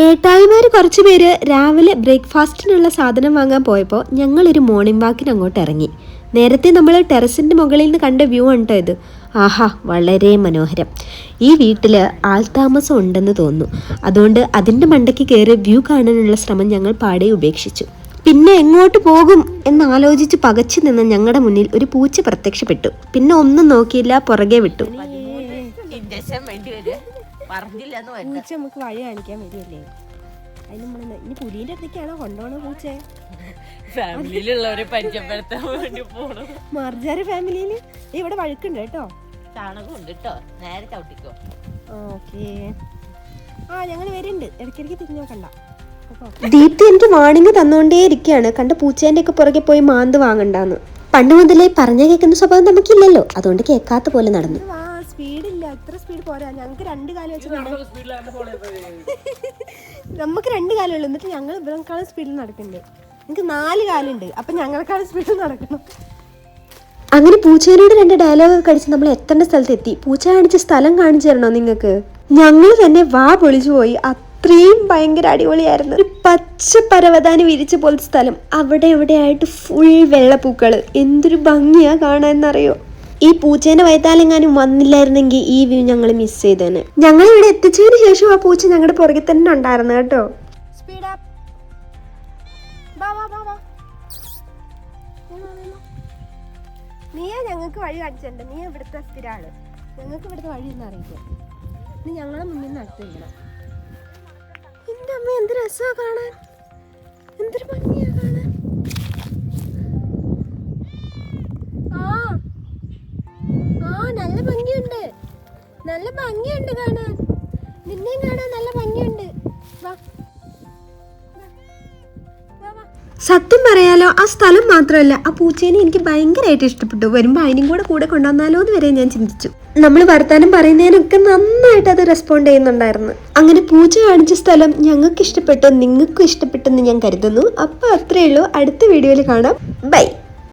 ഏട്ടായിമാർ കുറച്ച് പേര് രാവിലെ ബ്രേക്ക്ഫാസ്റ്റിനുള്ള സാധനം വാങ്ങാൻ പോയപ്പോൾ ഞങ്ങളൊരു മോർണിംഗ് വാക്കിന് അങ്ങോട്ട് ഇറങ്ങി. നേരത്തെ നമ്മൾ ടെറസിൻ്റെ മുകളിൽ നിന്ന് കണ്ട വ്യൂ ഉണ്ടോ ഇത്? ആഹാ, വളരെ മനോഹരം. ഈ വീട്ടിൽ ആൾതാമസം ഉണ്ടെന്ന് തോന്നുന്നു. അതുകൊണ്ട് അതിൻ്റെ മണ്ടയ്ക്ക് കയറി വ്യൂ കാണാനുള്ള ശ്രമം ഞങ്ങൾ പാടെ ഉപേക്ഷിച്ചു. പിന്നെ എങ്ങോട്ട് പോകും എന്നാലോചിച്ച് പകച്ചു നിന്ന് ഞങ്ങളുടെ മുന്നിൽ ഒരു പൂച്ച പ്രത്യക്ഷപ്പെട്ടു. പിന്നെ ഒന്നും നോക്കിയില്ല, പുറകെ വിട്ടു. പൂച്ച നമുക്ക് വഴി കാണിക്കാൻ വരുമല്ലേ? അതിന് നമ്മൾ ഇനി പുലിന്റെ അടുത്തേക്കാണോ കൊണ്ടുപോകണോ പൂച്ചയെ? ഫാമിലിയിലുള്ളവരെ പരിചയപ്പെടുത്താൻ വേണ്ടി പോണം. മർജാര ഫാമിലിയില് ഇവിടെ വഴുക്കുണ്ട് കേട്ടോ. ചാണകമുണ്ട് കേട്ടോ, നേരെ ചവിട്ടിക്കോ. ഓക്കേ, ഞങ്ങൾ വരുന്നുണ്ട്. ഇടയ്ക്കിടയ്ക്ക് തിരിഞ്ഞോ കണ്ട. ദീപ്തി എനിക്ക് വാണിംഗ് തന്നുകൊണ്ടേ ഇരിക്കുകയാണ്, കണ്ട പൂച്ചേൻ്റെ ഒക്കെ പുറകെ പോയി മാന്ത് വാങ്ങണ്ടാന്ന്. പണ്ട് മുതലേ പറഞ്ഞ കേൾക്കുന്ന സ്വഭാവം നമുക്കില്ലല്ലോ, അതുകൊണ്ട് കേൾക്കാത്ത പോലെ നടന്നു. സ്പീഡില്ല, ഇത്ര സ്പീഡ് പോരാ. ഞങ്ങൾക്ക് 2 കാലം വെച്ച് നമുക്ക് 2 കാലമുള്ളൂ, എന്നിട്ട് ഞങ്ങൾ ഇവരെക്കാളും സ്പീഡിൽ നടക്കുന്നുണ്ട്. നിങ്ങൾക്ക് 4 കാലുണ്ട്, അപ്പൊ ഞങ്ങളെക്കാളും സ്പീഡിൽ നടക്കണം. അങ്ങനെ പൂച്ചേനോട് 2 ഡയലോഗ് കടിച്ച് നമ്മൾ എത്തേണ്ട സ്ഥലത്ത് എത്തി. പൂച്ച കാണിച്ച സ്ഥലം കാണിച്ചു തരണോ നിങ്ങൾക്ക്? ഞങ്ങൾ തന്നെ വാ പൊളിച്ചു പോയി. അത്രയും ഭയങ്കര അടിപൊളിയായിരുന്നു. ഒരു പച്ച പരവതാനി വിരിച്ച പോലത്തെ സ്ഥലം, അവിടെ എവിടെയായിട്ട് ഫുൾ വെള്ളപ്പൂക്കള്. എന്തൊരു ഭംഗിയാ കാണാന്നറിയോ. ഈ പൂച്ചേന്റെ വയത്താലെങ്ങാനും വന്നില്ലായിരുന്നെങ്കിൽ ഈ വ്യൂ ഞങ്ങൾ മിസ് ചെയ്തേനെ. ഞങ്ങൾ ഇവിടെ എത്തിച്ചതിന് ശേഷം ആ പൂച്ച ഞങ്ങളുടെ പുറകെ തന്നെ ഉണ്ടായിരുന്നു കേട്ടോ. നീയാ ഞങ്ങൾക്ക് വഴി കാണിച്ചിട്ടുണ്ട്. നീ ഇവിടുത്തെ സ്ഥിരമാണ്. ഞങ്ങൾക്ക് ഇവിടുത്തെ വഴി ഒന്നും അറിയില്ല. നീ ഞങ്ങളെ മുന്നിൽ നടത്തില്ല. എന്റെ അമ്മ, എന്ത് രസമാ കാണാൻ, എന്തൊരു ഭംഗിയാ കാണാൻ. നല്ല ഭംഗിയുണ്ട്, നല്ല ഭംഗിയുണ്ട് കാണാൻ. നിന്നെയും കാണാൻ നല്ല ഭംഗിയുണ്ട്. വാ. സത്യം പറയാലോ, ആ സ്ഥലം മാത്രമല്ല, ആ പൂച്ചേനെ എനിക്ക് ഭയങ്കരമായിട്ട് ഇഷ്ടപ്പെട്ടു. വരുമ്പോൾ അതിനും കൂടെ കൊണ്ടുവന്നാലോ എന്ന് വരെ ഞാൻ ചിന്തിച്ചു. നമ്മൾ വർത്താനം പറയുന്നതിനൊക്കെ നന്നായിട്ട് അത് റെസ്പോണ്ട് ചെയ്യുന്നുണ്ടായിരുന്നു. അങ്ങനെ പൂച്ച കാണിച്ച സ്ഥലം ഞങ്ങൾക്ക് ഇഷ്ടപ്പെട്ടു, നിങ്ങൾക്കും ഇഷ്ടപ്പെട്ടെന്ന് ഞാൻ കരുതുന്നു. അപ്പോൾ അത്രയേ ഉള്ളൂ. അടുത്ത വീഡിയോയിൽ കാണാം. ബൈ.